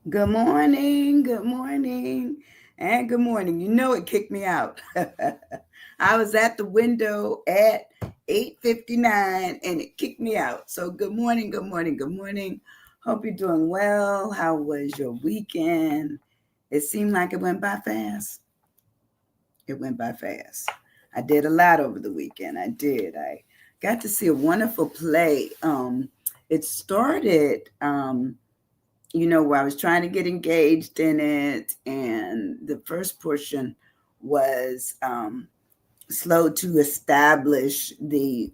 Good morning, and good morning. You know it kicked me out. I was at the window at 8:59 and it kicked me out. So good morning, good morning, good morning. Hope you're doing well. How was your weekend? It seemed like it went by fast. It went by fast. I did a lot over the weekend. I did. I got to see a wonderful play. It started where I was trying to get engaged in it, and the first portion was slow to establish the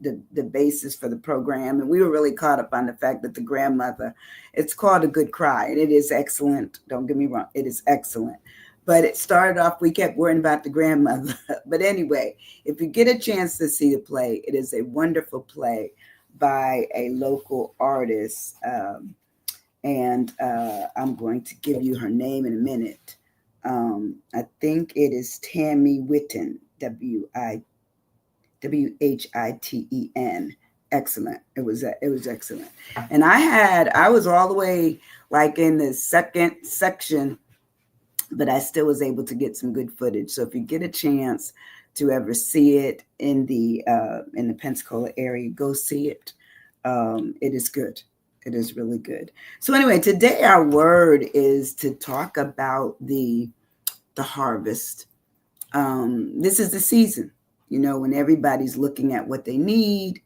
basis for the program, and we were really caught up on the fact that the grandmother, it's called A Good Cry, and it is excellent. Don't get me wrong, it is excellent. But it started off, we kept worrying about the grandmother. But anyway, if you get a chance to see the play, it is a wonderful play by a local artist. And I'm going to give you her name in a minute. I think it is Tammy Witten, Whiten. Excellent. It was excellent. And I was all the way like in the second section, but I still was able to get some good footage. So if you get a chance to ever see it in the Pensacola area, go see it. It is good. It is really good. So anyway, today our word is to talk about the harvest. This is the season, when everybody's looking at what they need.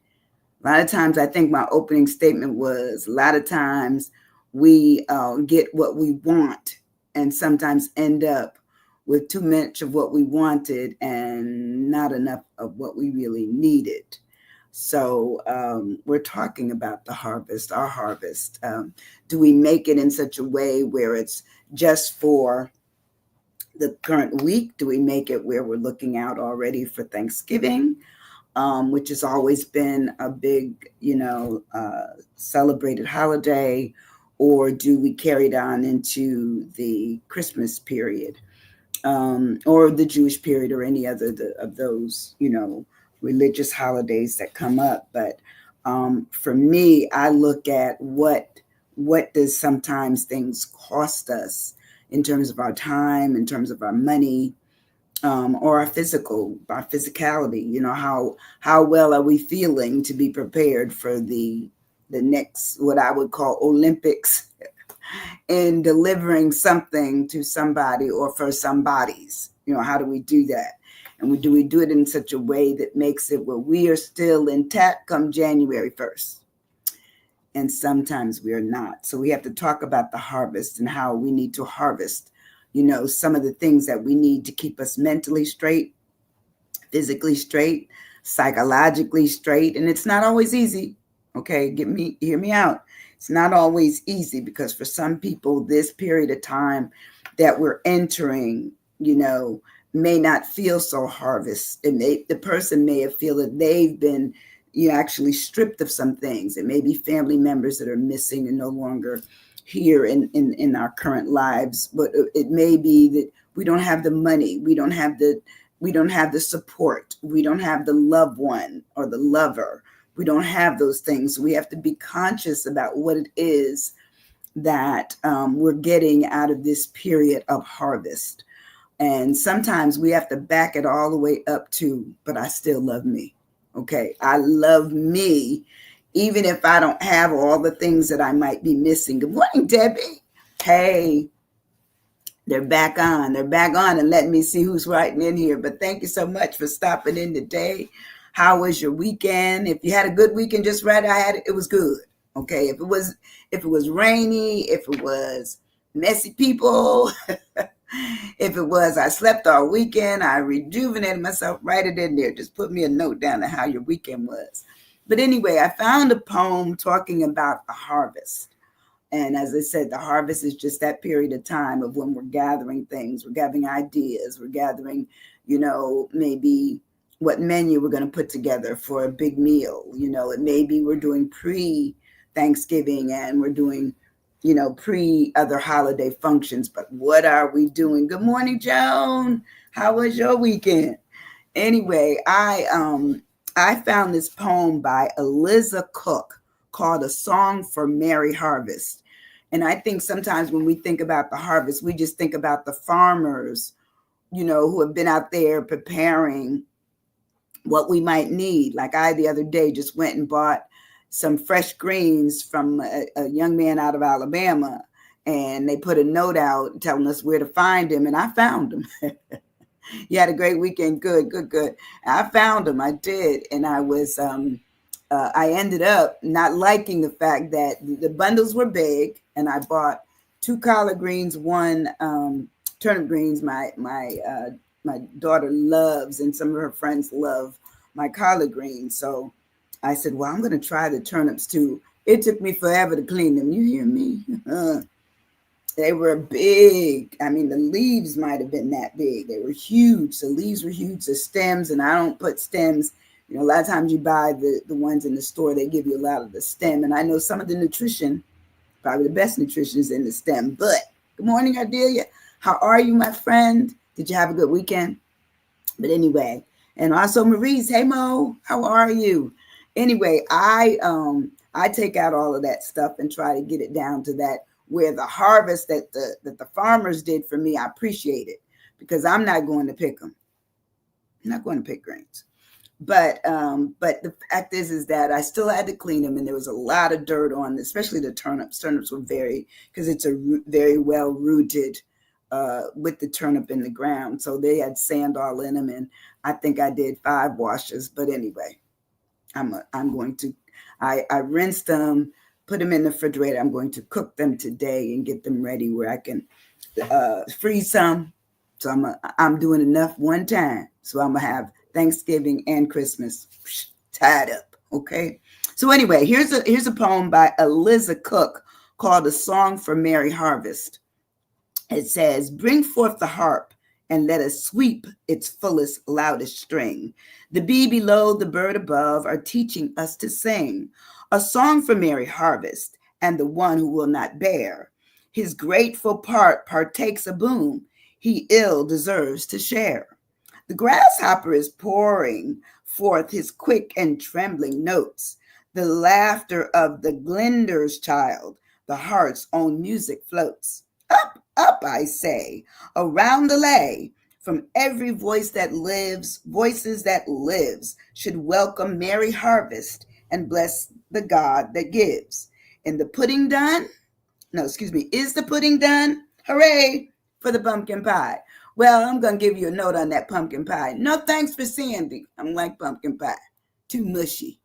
A lot of times, I think my opening statement was a lot of times we get what we want and sometimes end up with too much of what we wanted and not enough of what we really needed. So we're talking about the harvest, our harvest. Do we make it in such a way where it's just for the current week? Do we make it where we're looking out already for Thanksgiving, which has always been a big, celebrated holiday? Or do we carry it on into the Christmas period, or the Jewish period, or any other of those, religious holidays that come up? But for me, I look at what does sometimes things cost us in terms of our time, in terms of our money, or our physicality. How well are we feeling to be prepared for the next, what I would call, Olympics, in delivering something to somebody or for somebody's. How do we do that? And do we do it in such a way that makes it where we are still intact come January 1st? And sometimes we are not. So we have to talk about the harvest and how we need to harvest, some of the things that we need to keep us mentally straight, physically straight, psychologically straight. And it's not always easy. Okay, hear me out. It's not always easy, because for some people, this period of time that we're entering, may not feel so harvest. The person may have feel that they've been, actually stripped of some things. It may be family members that are missing and no longer here in our current lives. But it may be that we don't have the money, we don't have the support, we don't have the loved one or the lover. We don't have those things. We have to be conscious about what it is that we're getting out of this period of harvest. And sometimes we have to back it all the way up to, but I still love me. Okay, I love me, even if I don't have all the things that I might be missing. Good morning, Debbie. Hey, they're back on. They're back on and letting me see who's writing in here. But thank you so much for stopping in today. How was your weekend? If you had a good weekend, just right, it was good. Okay, if it was rainy, if it was messy people, if it was I slept all weekend, I rejuvenated myself, write it in there. Just put me a note down to how your weekend was. But anyway, I found a poem talking about a harvest. And as I said, the harvest is just that period of time of when we're gathering things, we're gathering ideas, we're gathering, maybe what menu we're going to put together for a big meal. It may be we're doing pre-Thanksgiving and we're doing, pre other holiday functions. But what are we doing? Good morning, Joan. How was your weekend? Anyway, I found this poem by Eliza Cook called A Song for Merry Harvest. And I think sometimes when we think about the harvest, we just think about the farmers, who have been out there preparing what we might need. Like I, the other day, just went and bought some fresh greens from a young man out of Alabama. And they put a note out telling us where to find him. And I found him. You had a great weekend. Good, good, good. I found him. I did. And I ended up not liking the fact that the bundles were big. And I bought 2 collard greens, 1 turnip greens. My daughter loves, and some of her friends love, my collard greens. So I said, well, I'm going to try the turnips too. It took me forever to clean them. You hear me? They were big. I mean, the leaves might have been that big. They were huge. The leaves were huge. The stems, and I don't put stems. A lot of times you buy the ones in the store, they give you a lot of the stem. And I know some of the nutrition, probably the best nutrition is in the stem. But good morning, Ardelia. How are you, my friend? Did you have a good weekend? But anyway, and also Maurice, hey Mo, how are you? Anyway, I take out all of that stuff and try to get it down to that where the harvest that the farmers did for me, I appreciate it, because I'm not going to pick them. I'm not going to pick grains. But the fact is that I still had to clean them, and there was a lot of dirt on, especially the turnips. Turnips were because it's a very well rooted with the turnip in the ground. So they had sand all in them, and I think I did 5 washes. But anyway, I rinsed them, put them in the refrigerator. I'm going to cook them today and get them ready where I can freeze some. So I'm doing enough one time. So I'm going to have Thanksgiving and Christmas tied up. Okay. So anyway, here's a poem by Eliza Cook called A Song for Merry Harvest. It says, bring forth the harp and let us sweep its fullest, loudest string. The bee below, the bird above are teaching us to sing a song for merry harvest, and the one who will not bear his grateful part partakes a boon he ill deserves to share. The grasshopper is pouring forth his quick and trembling notes. The laughter of the glender's child, the heart's own music floats. Up, up, I say, around the lay, from every voices that lives, should welcome merry harvest and bless the God that gives. Is the pudding done? Hooray for the pumpkin pie. Well, I'm going to give you a note on that pumpkin pie. No thanks for Sandy. I don't like pumpkin pie. Too mushy.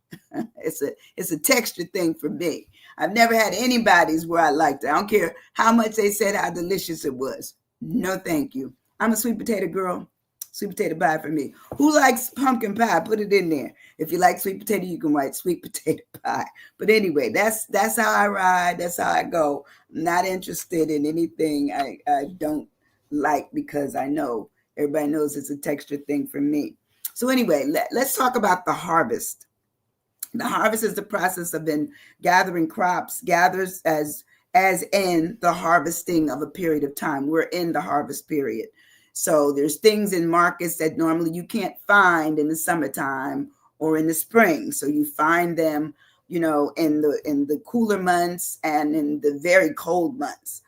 It's a texture thing for me. I've never had anybody's where I liked it. I don't care how much they said how delicious it was. No, thank you. I'm a sweet potato girl. Sweet potato pie for me. Who likes pumpkin pie? Put it in there. If you like sweet potato, you can write sweet potato pie. But anyway, that's how I ride. That's how I go. I'm not interested in anything I don't like, because I know everybody knows it's a texture thing for me. So anyway, let's talk about the harvest. The harvest is the process of gathering crops, gathers as in the harvesting of a period of time. We're in the harvest period. So there's things in markets that normally you can't find in the summertime or in the spring. So you find them, in the cooler months and in the very cold months,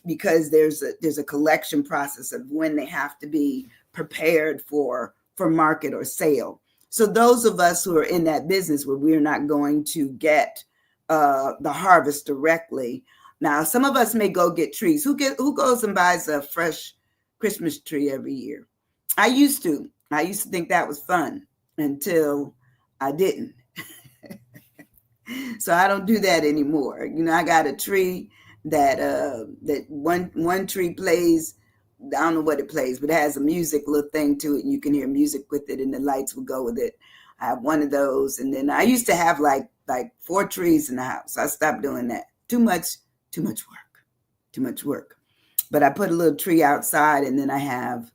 because there's a collection process of when they have to be prepared for market or sale. So those of us who are in that business where we're not going to get the harvest directly. Now, some of us may go get trees. Who goes and buys a fresh Christmas tree every year? I used to think that was fun until I didn't. So I don't do that anymore. I got a tree that one tree plays. I don't know what it plays, but it has a music little thing to it, and you can hear music with it, and the lights will go with it. I have one of those, and then I used to have like 4 trees in the house. I stopped doing that. Too much work. But I put a little tree outside, and then I have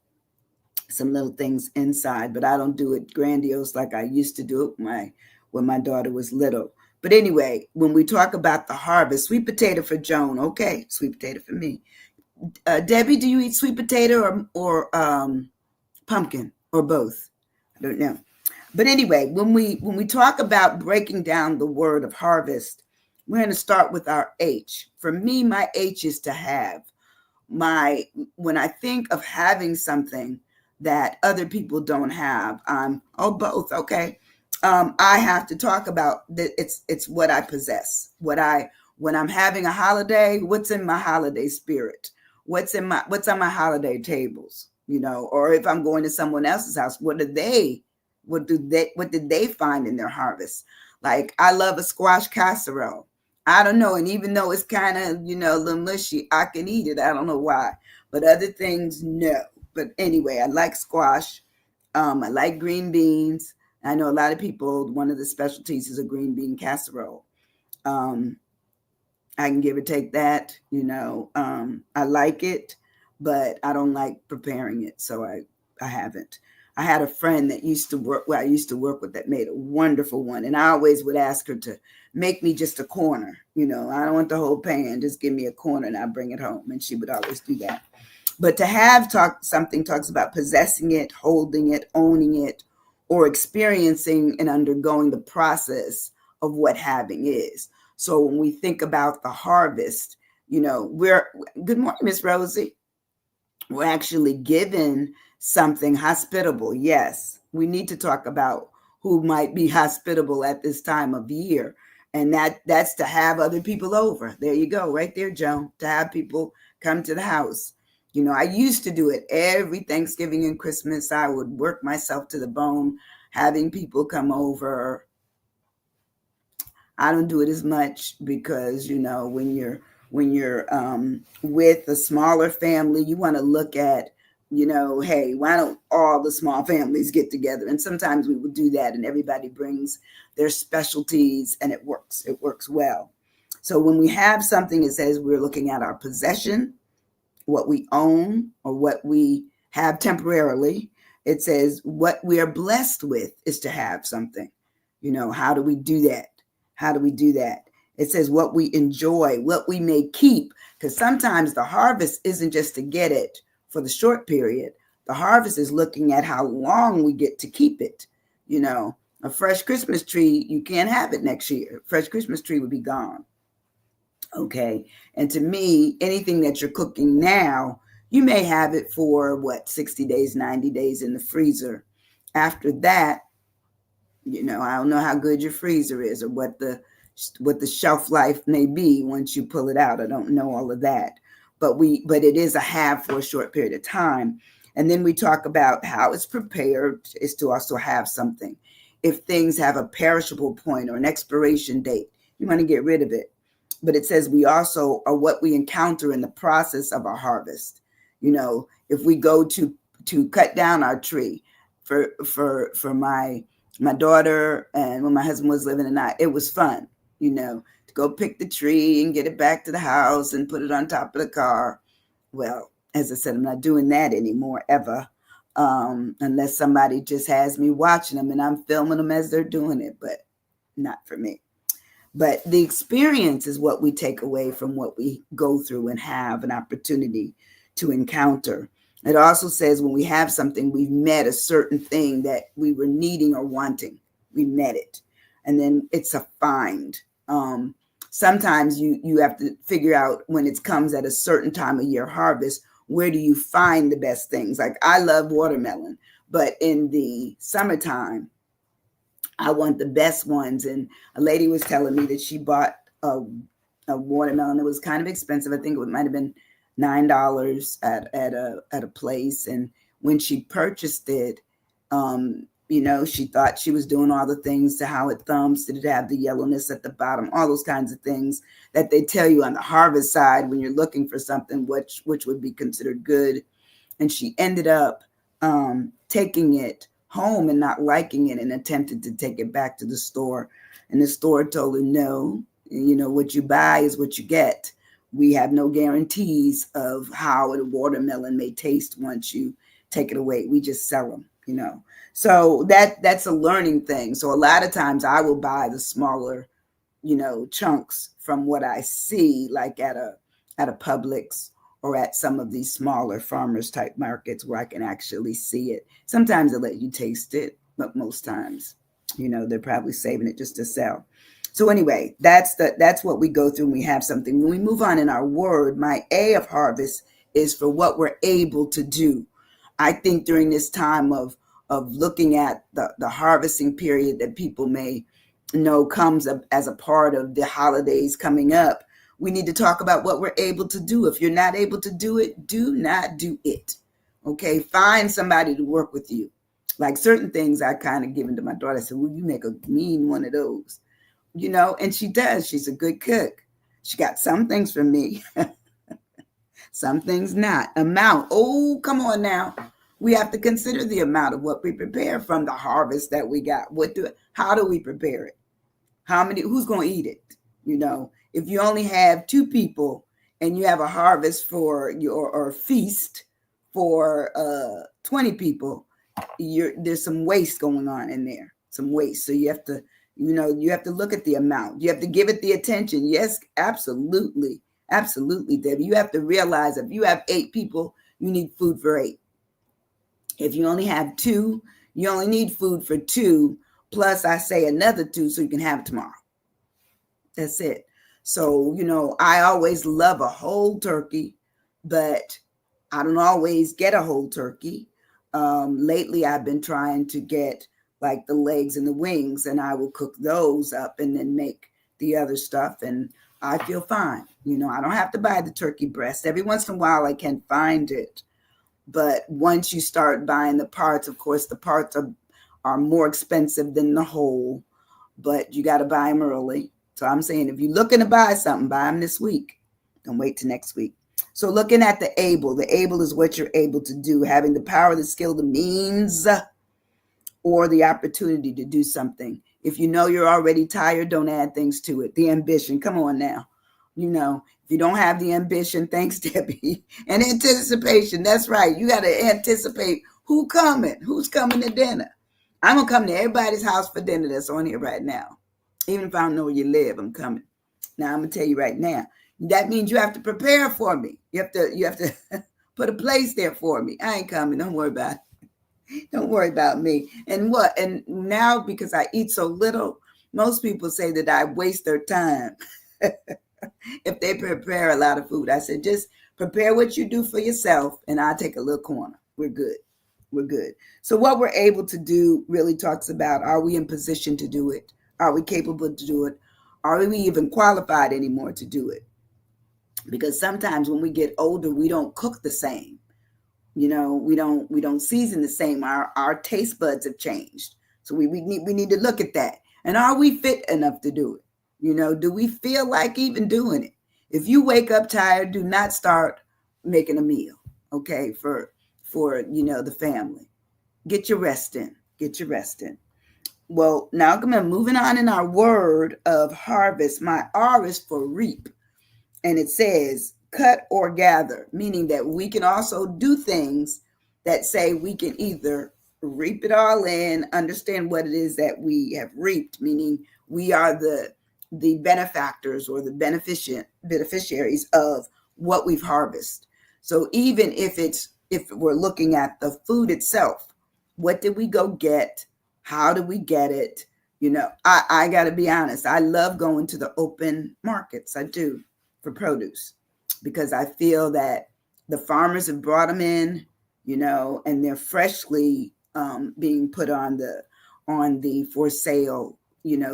some little things inside. But I don't do it grandiose like I used to do it when my daughter was little. But anyway, when we talk about the harvest, sweet potato for Joan. Okay, sweet potato for me. Debbie, do you eat sweet potato or pumpkin, or both? I don't know. But anyway, when we talk about breaking down the word of harvest, We're going to start with our H. For me, my H is to have. When I think of having something that other people don't have, both, okay. I have to talk about that. It's what I possess. When I'm having a holiday, what's in my holiday spirit? What's on my holiday tables? Or if I'm going to someone else's house, what did they find in their harvest? Like, I love a squash casserole. I don't know. And even though it's kind of, a little mushy, I can eat it. I don't know why. But other things, no. But anyway, I like squash. I like green beans. I know a lot of people, one of the specialties is a green bean casserole. Um, I can give or take that. I like it, but I don't like preparing it. So I haven't. I had a friend that used to work where I used to work with that made a wonderful one. And I always would ask her to make me just a corner. I don't want the whole pan. Just give me a corner and I'll bring it home. And she would always do that. But to have something talks about possessing it, holding it, owning it, or experiencing and undergoing the process of what having is. So when we think about the harvest, we're good morning, Miss Rosie. We're actually given something hospitable. Yes, we need to talk about who might be hospitable at this time of year. And that's to have other people over. There you go, right there, Joan, to have people come to the house. I used to do it every Thanksgiving and Christmas. I would work myself to the bone, having people come over. I don't do it as much because, when you're with a smaller family, you want to look at, hey, why don't all the small families get together? And sometimes we will do that, and everybody brings their specialties, and it works. It works well. So when we have something, it says we're looking at our possession, what we own or what we have temporarily. It says what we are blessed with is to have something. How do we do that? How do we do that? It says what we enjoy, what we may keep, because sometimes the harvest isn't just to get it for the short period. The harvest is looking at how long we get to keep it. A fresh Christmas tree, you can't have it next year. A fresh Christmas tree would be gone. Okay. And to me, anything that you're cooking now, you may have it for 60 days, 90 days in the freezer. After that, I don't know how good your freezer is or what the shelf life may be once you pull it out. I don't know all of that. But it is a have for a short period of time. And then we talk about how it's prepared is to also have something. If things have a perishable point or an expiration date, you want to get rid of it. But it says we also are what we encounter in the process of our harvest. If we go to cut down our tree for my daughter, and when my husband was living, and it was fun, to go pick the tree and get it back to the house and put it on top of the car. Well, as I said, I'm not doing that anymore, ever, unless somebody just has me watching them and I'm filming them as they're doing it, but not for me. But the experience is what we take away from what we go through and have an opportunity to encounter. It also says when we have something, we've met a certain thing that we were needing or wanting. We met it. And then it's a find. Sometimes you have to figure out when it comes at a certain time of year harvest, where do you find the best things? Like, I love watermelon, but in the summertime, I want the best ones. And a lady was telling me that she bought a watermelon that was kind of expensive. I think it might have been $9 at a place. And when she purchased it, she thought she was doing all the things to how it thumbs. Did it have the yellowness at the bottom? All those kinds of things that they tell you on the harvest side when you're looking for something which would be considered good. And she ended up taking it home and not liking it and attempted to take it back to the store. And the store told her, no, what you buy is what you get. We have no guarantees of how a watermelon may taste once you take it away. We just sell them, So that's a learning thing. So a lot of times I will buy the smaller, chunks from what I see, like at a Publix or at some of these smaller farmers type markets where I can actually see it. Sometimes they let you taste it, but most times, they're probably saving it just to sell. So anyway, that's what we go through when we have something. When we move on in our word, my A of harvest is for what we're able to do. I think during this time of looking at the harvesting period that people may know comes up as a part of the holidays coming up, we need to talk about what we're able to do. If you're not able to do it, do not do it. Okay, find somebody to work with you. Like certain things I kind of given to my daughter. I said, well, you make a mean one of those, and she does. She's a good cook. She got some things from me, some things not. Amount. Oh, come on now. We have to consider the amount of what we prepare from the harvest that we got. How do we prepare it? How many, who's going to eat it? If you only have 2 people and you have a harvest for your or feast for 20 people, there's some waste going on in there, some waste. So you have to, you have to look at the amount. You have to give it the attention. Yes, absolutely. Absolutely, Debbie. You have to realize if you have 8 people, you need food for 8. If you only have 2, you only need food for 2, plus I say another 2 so you can have it tomorrow. That's it. So, I always love a whole turkey, but I don't always get a whole turkey. Lately, I've been trying to get like the legs and the wings, and I will cook those up and then make the other stuff. And I feel fine. I don't have to buy the turkey breast. Every once in a while, I can find it. But once you start buying the parts, of course, the parts are more expensive than the whole, but you got to buy them early. So I'm saying if you're looking to buy something, buy them this week. Don't wait till next week. So looking at the able is what you're able to do, having the power, the skill, the means, or the opportunity to do something. If you know you're already tired, don't add things to it. The ambition, come on now. If you don't have the ambition, thanks, Debbie. And anticipation, that's right. You got to anticipate who's coming to dinner. I'm going to come to everybody's house for dinner that's on here right now. Even if I don't know where you live, I'm coming. Now, I'm going to tell you right now, that means you have to prepare for me. You have to put a place there for me. I ain't coming. Don't worry about it. Don't worry about me. And now because I eat so little, most people say that I waste their time if they prepare a lot of food. I said, just prepare what you do for yourself, and I'll take a little corner. We're good. We're good. So what we're able to do really talks about, are we in position to do it? Are we capable to do it? Are we even qualified anymore to do it? Because sometimes when we get older, we don't cook the same. We don't season the same. Our taste buds have changed. So we need to look at that. And are we fit enough to do it? Do we feel like even doing it? If you wake up tired, do not start making a meal, okay, for the family. Get your rest in. Well, now moving on in our word of harvest. My R is for reap. And it says cut or gather, meaning that we can also do things that say we can either reap it all in, understand what it is that we have reaped, meaning we are the benefactors or the beneficiaries of what we've harvested. So even if we're looking at the food itself, what did we go get? How do we get it? I got to be honest. I love going to the open markets. I do, for produce, because I feel that the farmers have brought them in, and they're freshly being put on the for sale,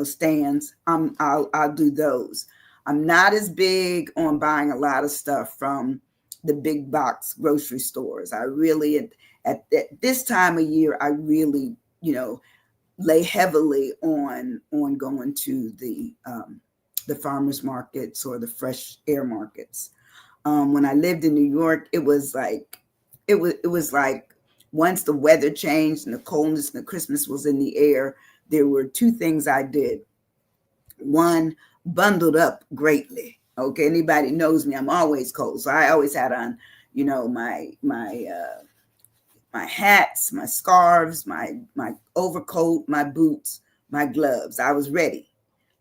stands. I'll do those. I'm not as big on buying a lot of stuff from the big box grocery stores. I really, at this time of year, I really, lay heavily on going to the farmers markets or the fresh air markets. When I lived in New York, it was like once the weather changed and the coldness and the Christmas was in the air, there were 2 things I did. One, bundled up greatly. Okay, anybody knows me, I'm always cold, so I always had on, my hats, my scarves, my overcoat, my boots, my gloves. I was ready.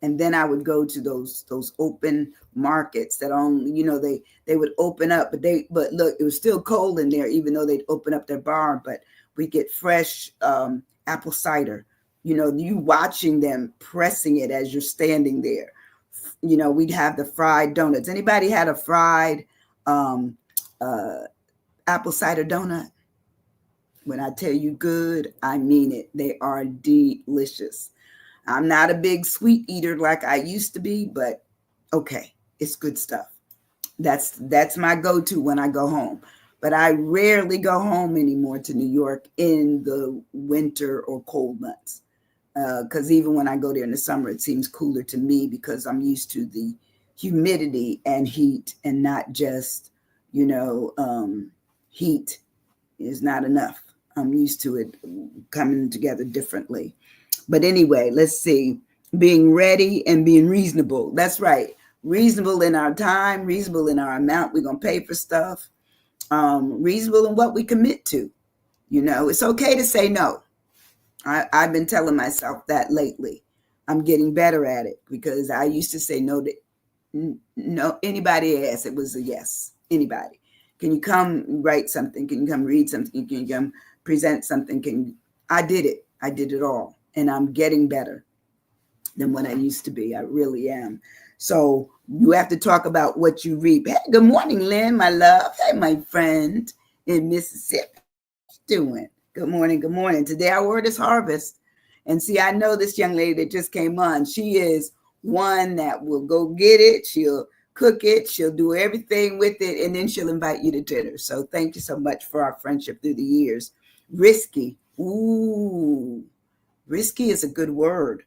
And then I would go to those open markets that only, they would open up, but look, it was still cold in there, even though they'd open up their barn. But we get fresh apple cider You watching them pressing it as you're standing there. We'd have the fried donuts. Anybody had a fried um, uh, apple cider donut? When I tell you good, I mean it. They are delicious. I'm not a big sweet eater like I used to be, but okay, it's good stuff. That's my go-to when I go home. But I rarely go home anymore to New York in the winter or cold months. Because even when I go there in the summer, it seems cooler to me because I'm used to the humidity and heat, and not just, heat is not enough. I'm used to it coming together differently. But anyway, let's see. Being ready and being reasonable. That's right. Reasonable in our time, reasonable in our amount we're going to pay for stuff, reasonable in what we commit to. It's okay to say no. I've been telling myself that lately. I'm getting better at it because I used to say no to no anybody asked. It was a yes. Anybody. Can you come write something? Can you come read something? Can you come present something? I did it. I did it all. And I'm getting better than what I used to be. I really am. So you have to talk about what you reap. Hey, good morning, Lynn, my love. Hey, my friend in Mississippi. How you doing? Good morning. Good morning. Today our word is harvest. And see, I know this young lady that just came on. She is one that will go get it. She'll cook it. She'll do everything with it. And then she'll invite you to dinner. So thank you so much for our friendship through the years. Risky. Ooh, risky is a good word.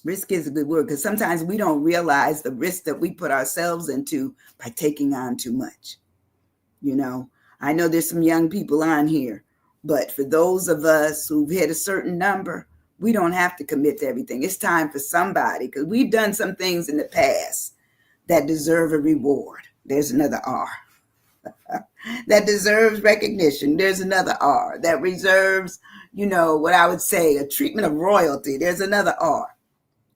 Risk is a good word because sometimes we don't realize the risk that we put ourselves into by taking on too much. I know there's some young people on here, but for those of us who've hit a certain number, we don't have to commit to everything. It's time for somebody because we've done some things in the past that deserve a reward. There's another R. That deserves recognition. There's another R. That reserves, what I would say, a treatment of royalty. There's another R.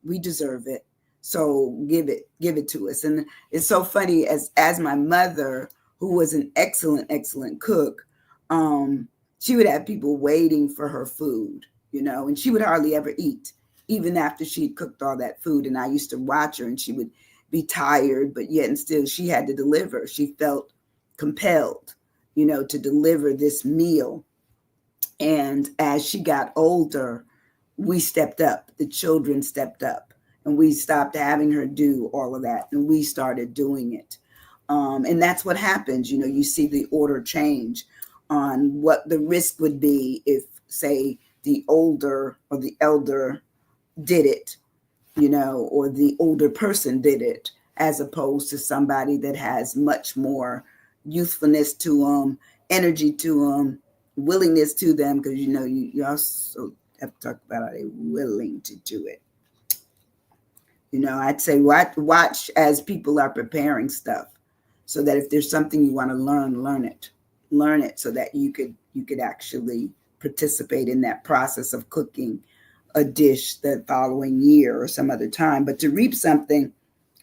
We deserve it. So give it to us. And it's so funny as my mother, who was an excellent cook, she would have people waiting for her food, and she would hardly ever eat, even after she'd cooked all that food. And I used to watch her, and she would be tired, but yet and still she had to deliver. She felt compelled, to deliver this meal. And as she got older, we stepped up, the children stepped up, and we stopped having her do all of that, and we started doing it. And that's what happens. You see the order change on what the risk would be if, say, the older or the elder did it, or the older person did it, as opposed to somebody that has much more youthfulness to them, energy to them, willingness to them, because you also have to talk about, are they willing to do it? I'd say watch as people are preparing stuff, so that if there's something you want to learn it, so that you could actually participate in that process of cooking a dish the following year or some other time. But to reap something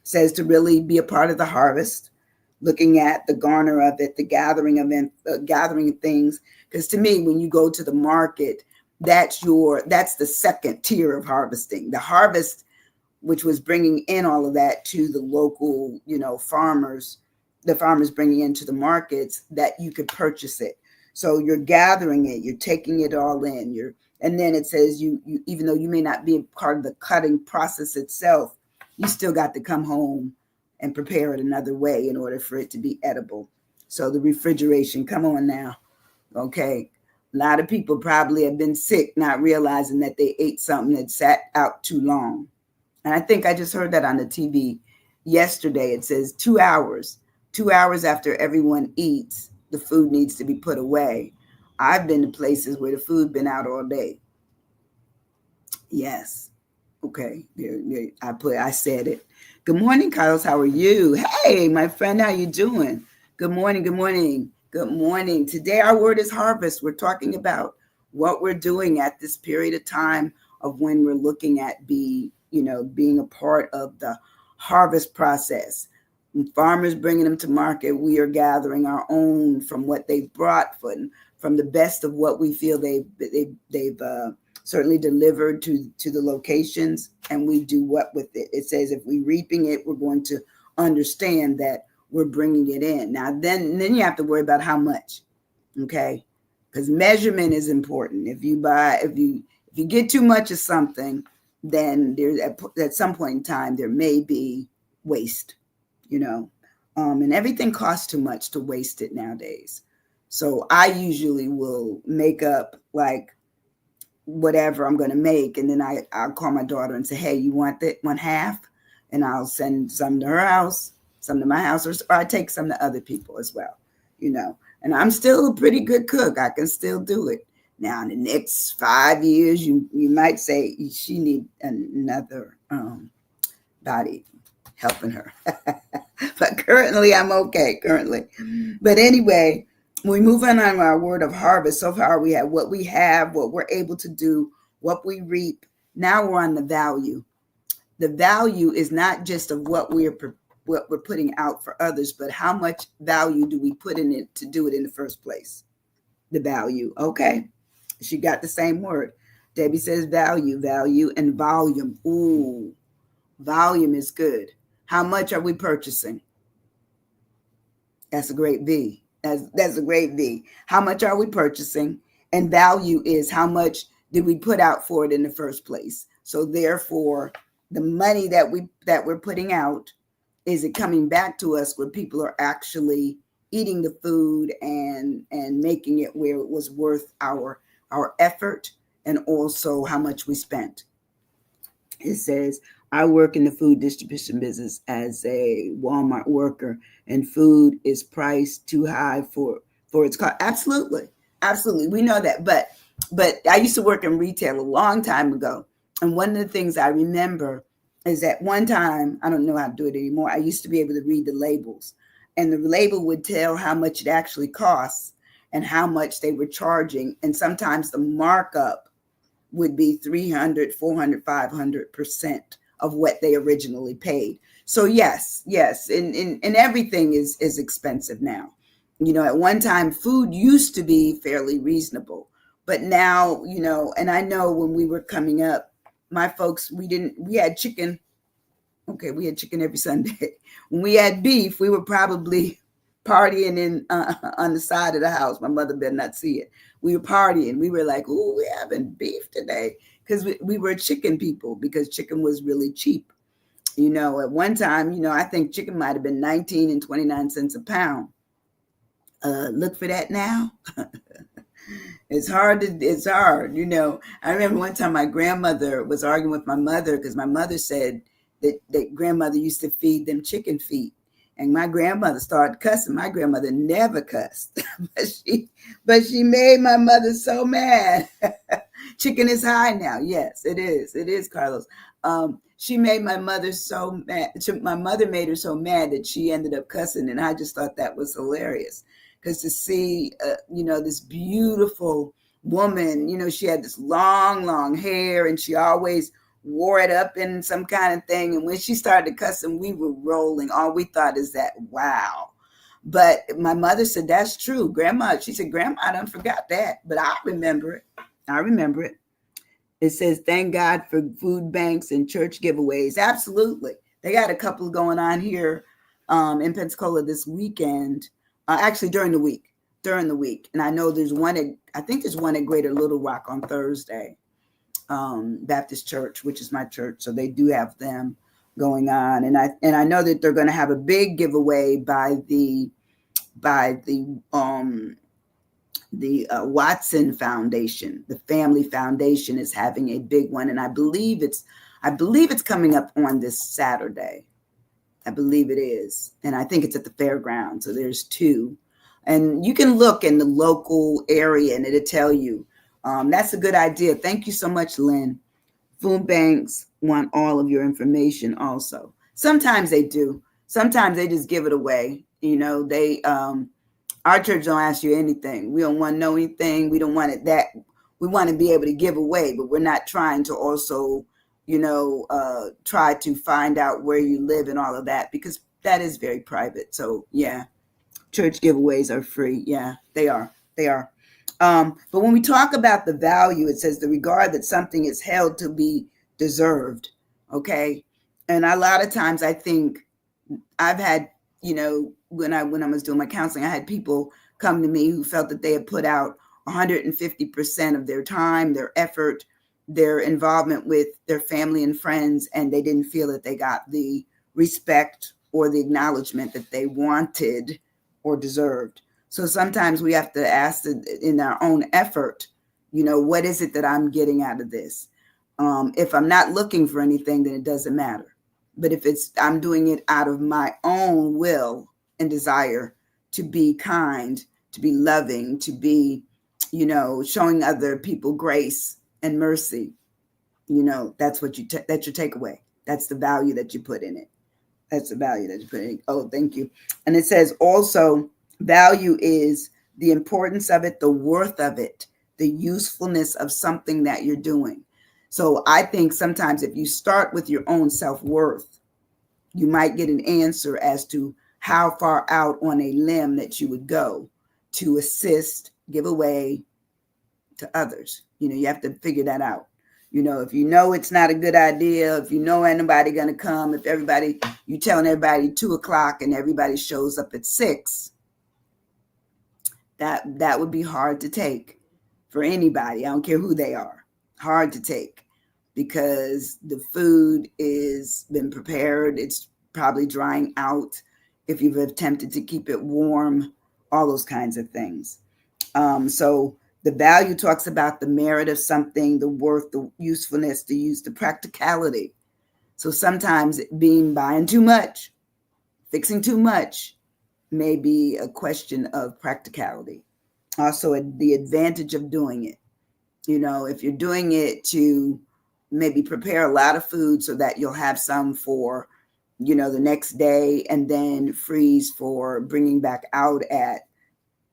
says to really be a part of the harvest, looking at the garner of it, the gathering of it, gathering things. Because to me, when you go to the market, that's the second tier of harvesting. The harvest, which was bringing in all of that to the local, farmers, the farmers bringing into the markets that you could purchase it. So you're gathering it, you're taking it all in. And then it says you even though you may not be a part of the cutting process itself, you still got to come home and prepare it another way in order for it to be edible. So the refrigeration, come on now. Okay. A lot of people probably have been sick, not realizing that they ate something that sat out too long. And I think I just heard that on the TV yesterday. It says 2 hours. 2 hours after everyone eats, the food needs to be put away. I've been to places where the food been out all day. Yes. Okay. I said it. Good morning, Carlos. How are you? Hey, my friend, how you doing? Good morning. Good morning. Good morning. Today our word is harvest. We're talking about what we're doing at this period of time of when we're looking at being a part of the harvest process. When farmers bringing them to market, we are gathering our own from what they've brought from the best of what we feel they've certainly delivered to the locations, and we do what with it. It says if we're reaping it, we're going to understand that we're bringing it in. Now, then you have to worry about how much, okay? Because measurement is important. If you get too much of something, then there's at some point in time there may be waste, and everything costs too much to waste it nowadays. So I usually will make up like whatever I'm going to make, and then I'll call my daughter and say, hey, you want that one half? And I'll send some to her house, some to my house, or I take some to other people as well, and I'm still a pretty good cook. I can still do it. Now in the next 5 years, you might say she need another body helping her. But currently I'm okay But anyway, we move on our word of harvest. So far we have, what we're able to do, what we reap. Now we're on the value. The value is not just of what we're putting out for others, but how much value do we put in it to do it in the first place? The value. Okay. She got the same word. Debbie says value, and volume. Ooh, volume is good. How much are we purchasing? That's a great V. That's a great V. How much are we purchasing? And value is how much did we put out for it in the first place? So therefore, the money that we're putting out, is it coming back to us where people are actually eating the food and making it where it was worth our effort, and also how much we spent? It says, I work in the food distribution business as a Walmart worker, and food is priced too high for its cost. Absolutely. We know that. But I used to work in retail a long time ago. And one of the things I remember is that one time, I don't know how to do it anymore, I used to be able to read the labels. And the label would tell how much it actually costs and how much they were charging. And sometimes the markup would be 300, 400, 500% of what they originally paid. So yes, and everything is expensive now. At one time, food used to be fairly reasonable, but now, and I know when we were coming up, my folks, we had chicken. Okay, we had chicken every Sunday. When we had beef, we were probably partying on the side of the house. My mother better not see it. We were partying. We were like, "Ooh, we're having beef today," because we were chicken people, because chicken was really cheap. At one time, I think chicken might have been 19 and 29 cents a pound. Look for that now. It's hard. I remember one time my grandmother was arguing with my mother because my mother said that grandmother used to feed them chicken feet. And my grandmother started cussing. My grandmother never cussed, but she made my mother so mad. Chicken is high now. Yes, it is. It is, Carlos. She made my mother so mad. My mother made her so mad that she ended up cussing, and I just thought that was hilarious. Because to see, this beautiful woman, she had this long hair, and she always wore it up in some kind of thing. And when she started cussing, we were rolling. All we thought is that, wow. But my mother said, that's true. She said, Grandma, I done forgot that. But I remember it. It says, thank God for food banks and church giveaways. Absolutely. They got a couple going on here in Pensacola this weekend. Actually, during the week. And I know there's one at Greater Little Rock on Thursday. Baptist Church, which is my church, so they do have them going on, and I know that they're going to have a big giveaway by the Watson Foundation. The Family Foundation is having a big one, and I believe it's coming up on this Saturday. I believe it is, and I think it's at the fairground. So there's two, and you can look in the local area, and it'll tell you. That's a good idea. Thank you so much, Lynn. Food banks want all of your information also. Sometimes they do. Sometimes they just give it away. Our church don't ask you anything. We don't want to know anything. We don't want it that. We want to be able to give away, but we're not trying to also, try to find out where you live and all of that, because that is very private. So yeah, church giveaways are free. Yeah, they are. But when we talk about the value, it says the regard that something is held to be deserved. Okay. And a lot of times I think I've had, when I was doing my counseling, I had people come to me who felt that they had put out 150% of their time, their effort, their involvement with their family and friends, and they didn't feel that they got the respect or the acknowledgement that they wanted or deserved. So sometimes we have to ask in our own effort, what is it that I'm getting out of this? If I'm not looking for anything, then it doesn't matter. But if I'm doing it out of my own will and desire to be kind, to be loving, to be, showing other people grace and mercy, that's what that's your takeaway. That's the value that you put in it. That's the value that you put in it. Oh, thank you. And it says also value is the importance of it, the worth of it, the usefulness of something that you're doing. So I think sometimes if you start with your own self-worth, you might get an answer as to how far out on a limb that you would go to assist, give away to others. You have to figure that out. If it's not a good idea, if ain't nobody going to come, if you telling everybody 2:00 and everybody shows up at 6, that would be hard to take for anybody. I don't care who they are. Hard to take because the food is been prepared. It's probably drying out if you've attempted to keep it warm, all those kinds of things. So the value talks about the merit of something, the worth, the usefulness, the use, the practicality. So sometimes buying too much, fixing too much may be a question of practicality. Also, the advantage of doing it. If you're doing it to maybe prepare a lot of food so that you'll have some for, the next day and then freeze for bringing back out at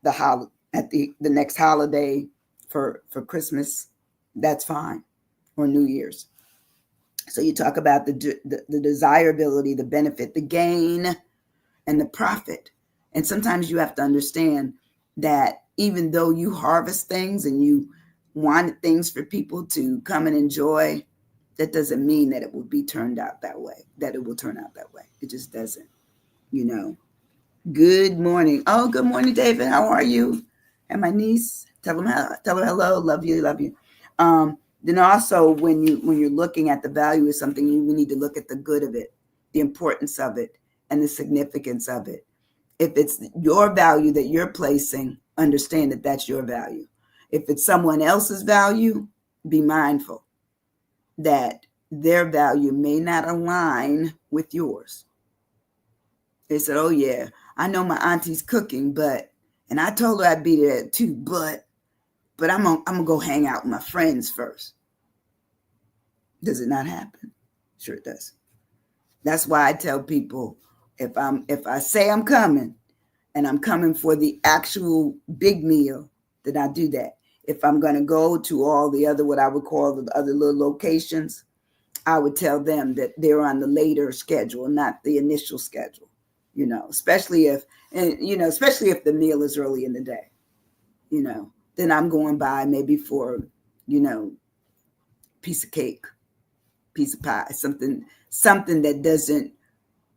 the next holiday for Christmas, that's fine, or New Year's. So you talk about the desirability, the benefit, the gain, and the profit. And sometimes you have to understand that even though you harvest things and you wanted things for people to come and enjoy, that doesn't mean that it will turn out that way. It just doesn't, Good morning. Oh, good morning, David. How are you? And my niece, tell her hello. Love you. Then also when you're looking at the value of something, you need to look at the good of it, the importance of it, and the significance of it. If it's your value that you're placing, understand that that's your value. If it's someone else's value, be mindful that their value may not align with yours. They said, oh yeah, I know my auntie's cooking, and I told her I'd be there at 2, but I'm gonna go hang out with my friends first. Does it not happen? Sure it does. That's why I tell people, if I say I'm coming and I'm coming for the actual big meal, then I do that. If I'm going to go to all the other, what I would call the other little locations, I would tell them that they're on the later schedule, not the initial schedule, especially if the meal is early in the day, then I'm going by maybe for, piece of cake, piece of pie, something that doesn't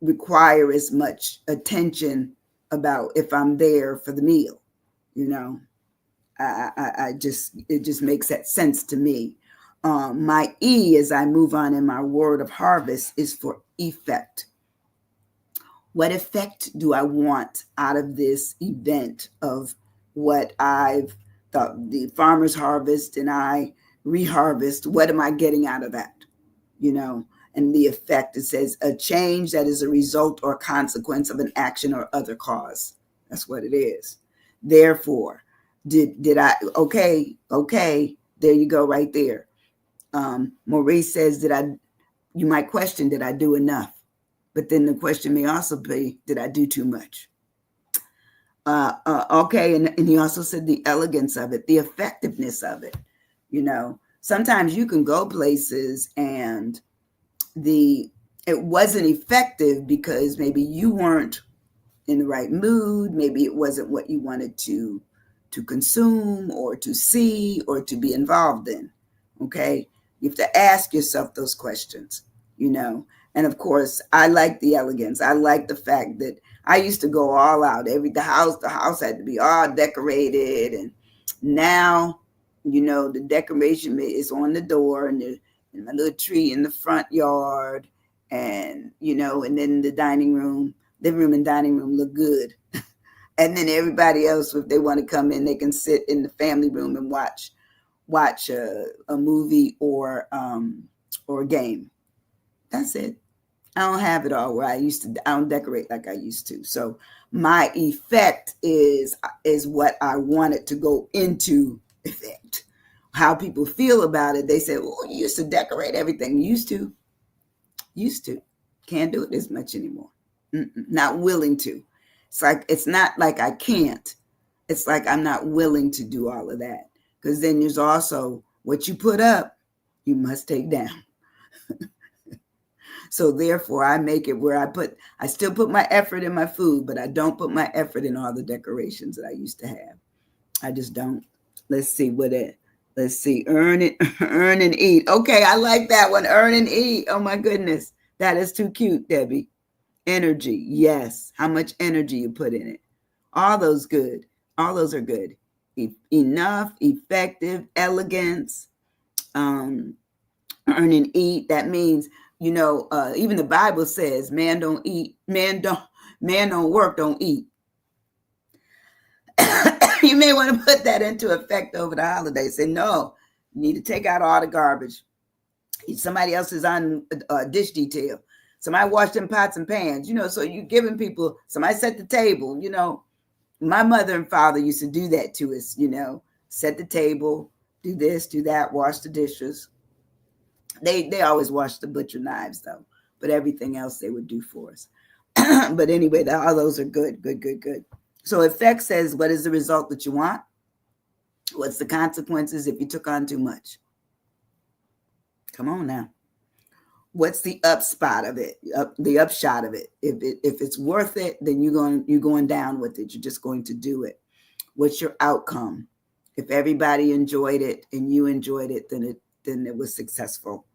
require as much attention about if I'm there for the meal, it just makes that sense to me. My E, as I move on in my word of harvest, is for effect. What effect do I want out of this event of what I've thought, the farmer's harvest, and I reharvest? What am I getting out of that? And the effect, it says a change that is a result or consequence of an action or other cause. That's what it is. Therefore, did I, okay, there you go right there. Maurice says, you might question, did I do enough? But then the question may also be, did I do too much? Okay, and he also said the elegance of it, the effectiveness of it. Sometimes you can go places and it wasn't effective because maybe you weren't in the right mood. Maybe it wasn't what you wanted to to consume or to see or to be involved in. Okay. You have to ask yourself those questions, you know. And of course, I like the elegance. I like the fact that I used to go all out. The house had to be all decorated. And now, you know, the decoration is on the door and my little tree in the front yard. And, you know, and then the living room and dining room look good. And then everybody else, if they want to come in, they can sit in the family room and watch a movie or a game. That's it. I don't have it all where I don't decorate like I used to. So my effect is what I wanted to go into effect. How people feel about it. They say, well, you used to decorate everything. Used to. Can't do it as much anymore. Not willing to. It's not like I can't. It's like I'm not willing to do all of that. Because then there's also what you put up, you must take down. So therefore, I make it where I still put my effort in my food, but I don't put my effort in all the decorations that I used to have. I just don't. Let's see let's see. Earn and eat. Okay, I like that one. Earn and eat. Oh my goodness. That is too cute, Debbie. Energy. Yes. How much energy you put in it. All those good. All those are good. Enough, effective, elegance, earn and eat. That means, you know, even the Bible says man don't work, don't eat. You may want to put that into effect over the holidays. Say, no, you need to take out all the garbage. Somebody else is on dish detail. Somebody wash them pots and pans, you know, so you're giving people, somebody set the table, you know. My mother and father used to do that to us, you know, set the table, do this, do that, wash the dishes. They always washed the butcher knives, though, but everything else they would do for us. But anyway, all those are good. So effect says, what is the result that you want? What's the consequences if you took on too much? Come on now. What's the upshot of it? If it's worth it, then you're going down with it. You're just going to do it. What's your outcome? If everybody enjoyed it and you enjoyed it, then it was successful.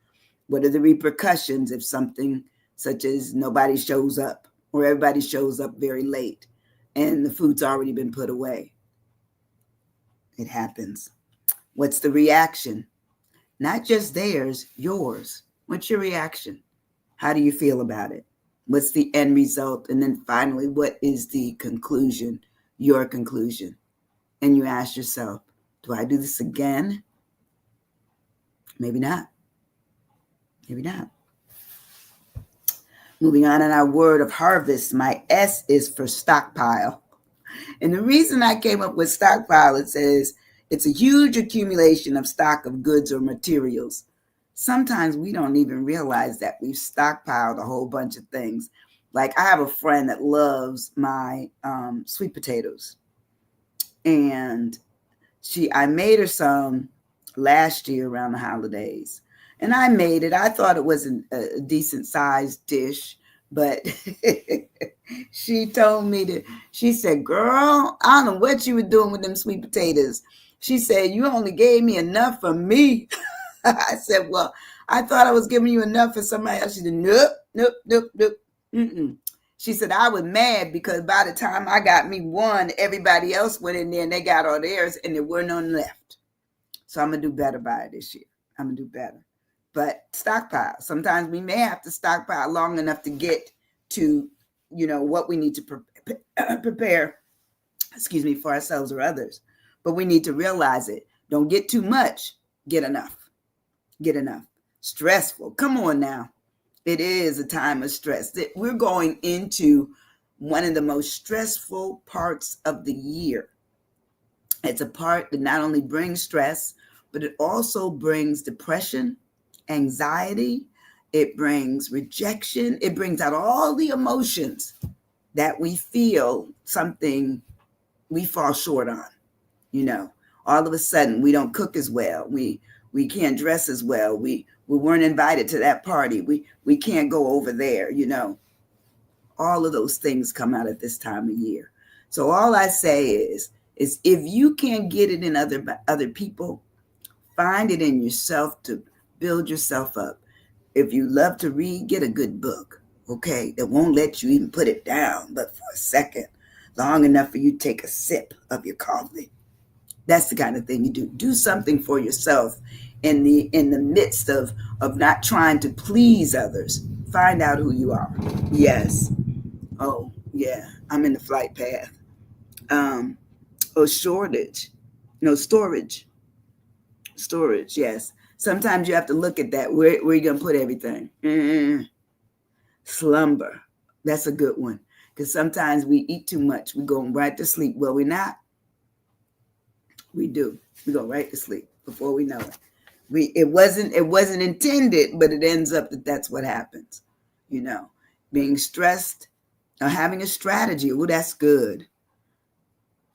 What are the repercussions if something such as nobody shows up or everybody shows up very late and the food's already been put away? It happens. What's the reaction? Not just theirs, yours. What's your reaction? How do you feel about it? What's the end result? And then finally, what is the conclusion, your conclusion? And you ask yourself, do I do this again? Maybe not. Maybe not. Moving on in our word of harvest, my S is for stockpile. And the reason I came up with stockpile, it says it's a huge accumulation of stock of goods or materials. Sometimes we don't even realize that we've stockpiled a whole bunch of things. Like I have a friend that loves my sweet potatoes. And I made her some last year around the holidays. And I made it. I thought it was a decent sized dish. But she told me she said, girl, I don't know what you were doing with them sweet potatoes. She said, you only gave me enough for me. I said, well, I thought I was giving you enough for somebody else. She said, nope. She said, I was mad because by the time I got me one, everybody else went in there and they got all theirs and there were none left. So I'm going to do better by it this year. I'm going to do better. But stockpile. Sometimes we may have to stockpile long enough to get to, you know, what we need to prepare, for ourselves or others. But we need to realize it. Don't get too much. Get enough. Get enough. Stressful. Come on now. It is a time of stress. We're going into one of the most stressful parts of the year. It's a part that not only brings stress, but it also brings depression, anxiety. It brings rejection. It brings out all the emotions that we feel something we fall short on. You know, all of a sudden we don't cook as well. We can't dress as well. We weren't invited to that party. We can't go over there, you know. All of those things come out at this time of year. So all I say is is if you can't get it in other people, find it in yourself to build yourself up. If you love to read, get a good book, okay, that won't let you even put it down, but for a second, long enough for you to take a sip of your coffee. That's the kind of thing you do. Do something for yourself in the midst of not trying to please others. Find out who you are. Yes. Oh, yeah. I'm in the flight path. Um, oh, shortage. No, storage. Storage, yes. Sometimes you have to look at that. Where are you going to put everything? Slumber. That's a good one. Because sometimes we eat too much. We go right to sleep. Well, we're not. We do. We go right to sleep before we know it. It wasn't intended, but it ends up that's what happens. You know, being stressed or having a strategy. Oh, that's good.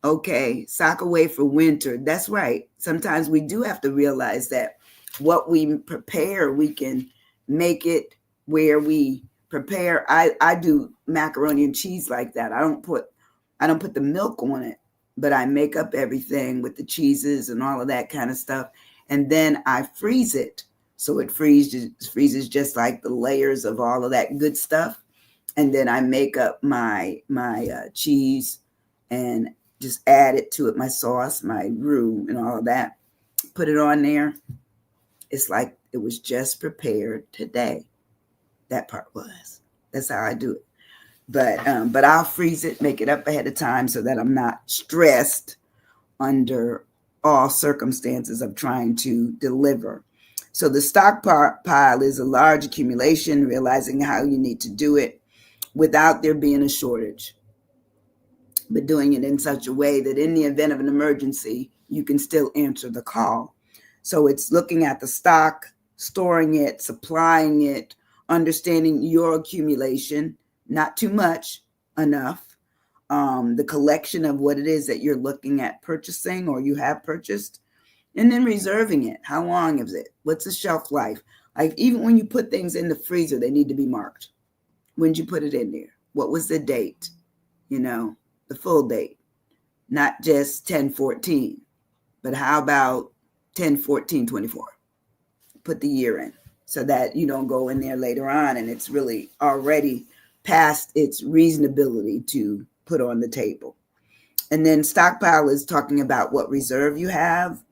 Okay, sock away for winter. That's right. Sometimes we do have to realize that what we prepare, we can make it where we prepare. I do macaroni and cheese like that. I don't put the milk on it, but I make up everything with the cheeses and all of that kind of stuff, and then I freeze it so it freezes just like the layers of all of that good stuff, and then I make up my cheese and just add it to it, my sauce, my roux, and all of that. Put it on there. It's like it was just prepared today. That part was. That's how I do it. But I'll freeze it, make it up ahead of time so that I'm not stressed under all circumstances of trying to deliver. So the stockpile is a large accumulation, realizing how you need to do it without there being a shortage, but doing it in such a way that in the event of an emergency, you can still answer the call. So it's looking at the stock, storing it, supplying it, understanding your accumulation, not too much, enough, the collection of what it is that you're looking at purchasing or you have purchased, and then reserving it. How long is it? What's the shelf life? Like even when you put things in the freezer, they need to be marked. When did you put it in there? What was the date? You know, the full date, not just 10/14, but how about 10/14/24? Put the year in so that you don't go in there later on and it's really already past its reasonability to put on the table. And then stockpile is talking about what reserve you have,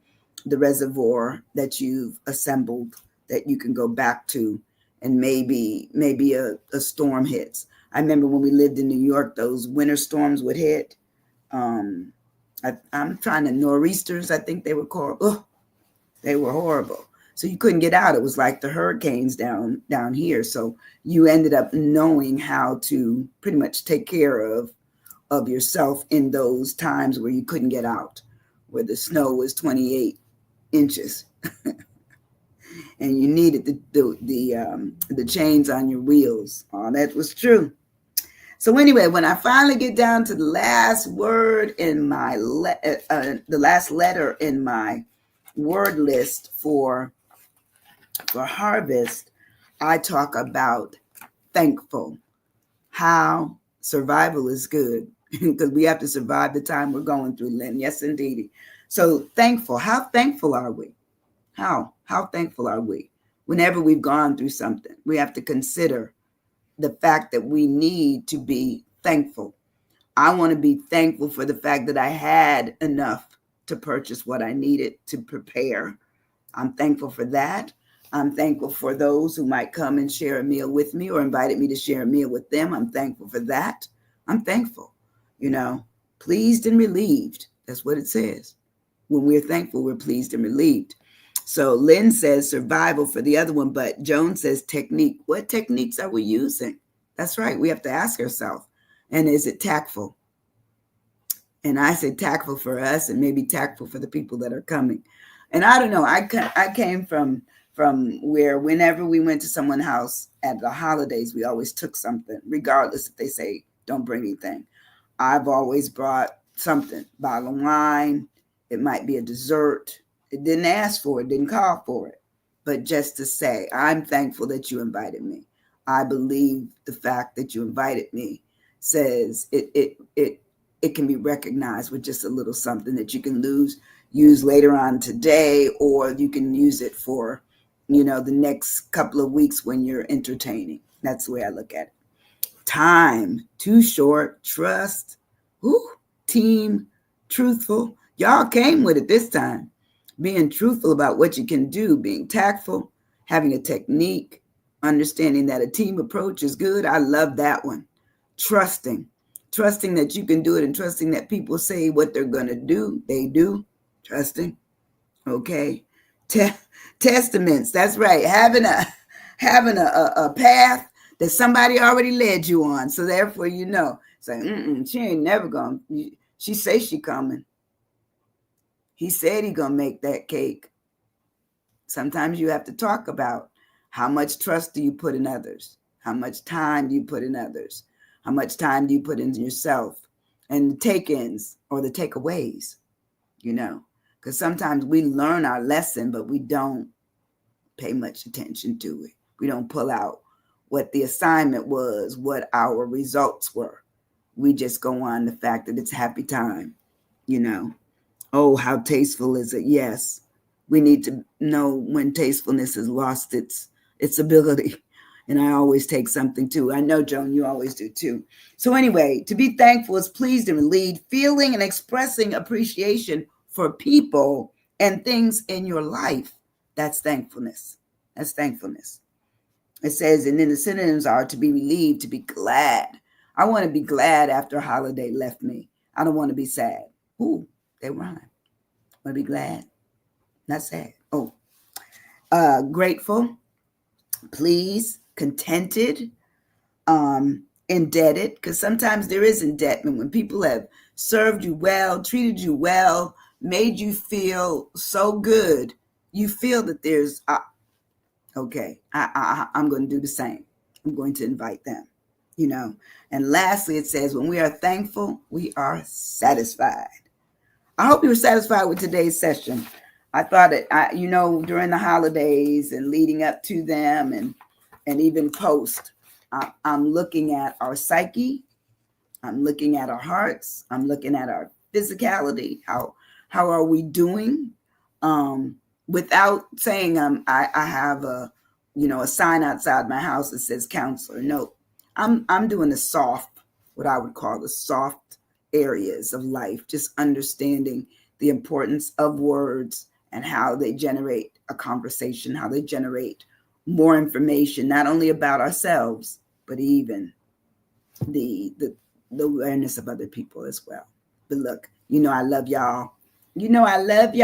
the reservoir that you've assembled that you can go back to, and maybe a storm hits. I remember when we lived in New York, those winter storms would hit. I'm trying to nor'easters, I think they were called. Oh, they were horrible. So you couldn't get out. It was like the hurricanes down here. So you ended up knowing how to pretty much take care of yourself in those times where you couldn't get out, where the snow was 28 inches and you needed the chains on your wheels. All that was true. So anyway, when I finally get down to the last word in my the last letter in my word list for harvest, I talk about thankful. How survival is good because we have to survive the time we're going through, Lynn. Yes, indeed. So thankful. How thankful are we? How thankful are we? Whenever we've gone through something, we have to consider the fact that we need to be thankful. I want to be thankful for the fact that I had enough to purchase what I needed to prepare. I'm thankful for that. I'm thankful for those who might come and share a meal with me or invited me to share a meal with them. I'm thankful for that. I'm thankful, pleased and relieved. That's what it says. When we're thankful, we're pleased and relieved. So Lynn says survival for the other one, but Joan says technique. What techniques are we using? That's right. We have to ask ourselves. And is it tactful? And I said tactful for us and maybe tactful for the people that are coming. And I don't know. I came from where whenever we went to someone's house at the holidays, we always took something, regardless if they say don't bring anything. I've always brought something, bottle of wine. It might be a dessert. It didn't ask for it, didn't call for it, but just to say, I'm thankful that you invited me. I believe the fact that you invited me says it it can be recognized with just a little something that you can use later on today, or you can use it for, the next couple of weeks when you're entertaining. That's the way I look at it. Time, too short, trust, team, truthful. Y'all came with it this time. Being truthful about what you can do, being tactful, having a technique, understanding that a team approach is good. I love that one. Trusting that you can do it, and trusting that people say what they're going to do, they do. Trusting. Okay. Testaments. That's right. Having a path that somebody already led you on. So therefore, say, she ain't never going to, she say she coming. He said he going to make that cake. Sometimes you have to talk about how much trust do you put in others? How much time do you put in others? How much time do you put into yourself? And the take-ins or the takeaways, because sometimes we learn our lesson, but we don't pay much attention to it. We don't pull out what the assignment was, what our results were. We just go on the fact that it's happy time, Oh, how tasteful is it? Yes. We need to know when tastefulness has lost its ability. And I always take something too. I know, Joan, you always do too. So anyway, to be thankful is pleased and relieved, feeling and expressing appreciation for people and things in your life. That's thankfulness. That's thankfulness. It says, and then the synonyms are to be relieved, to be glad. I want to be glad after a holiday left me. I don't want to be sad. Ooh, they rhyme. I want to be glad, not sad. Oh, grateful, pleased, contented, indebted, because sometimes there is indebtment when people have served you well, treated you well, made you feel so good. You feel that there's, okay, I'm going to do the same. I'm going to invite them, And lastly, it says, when we are thankful, we are satisfied. I hope you were satisfied with today's session. I thought it, during the holidays and leading up to them and even post, I'm looking at our psyche. I'm looking at our hearts. I'm looking at our physicality. How are we doing? Without saying I have a sign outside my house that says counselor. No, I'm doing the soft, what I would call the soft areas of life, just understanding the importance of words and how they generate a conversation, how they generate more information, not only about ourselves, but even the awareness of other people as well. But look, I love y'all. I love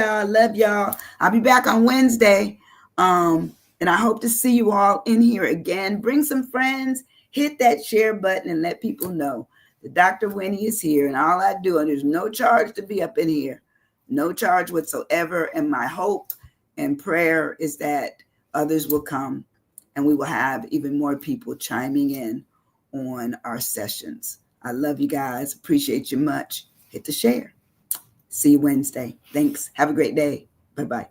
y'all. I'll be back on Wednesday. And I hope to see you all in here again. Bring some friends, hit that share button and let people know that Dr. Winnie is here. And all I do, and there's no charge to be up in here, no charge whatsoever. And my hope and prayer is that others will come and we will have even more people chiming in on our sessions. I love you guys. Appreciate you much. Hit the share. See you Wednesday. Thanks. Have a great day. Bye-bye.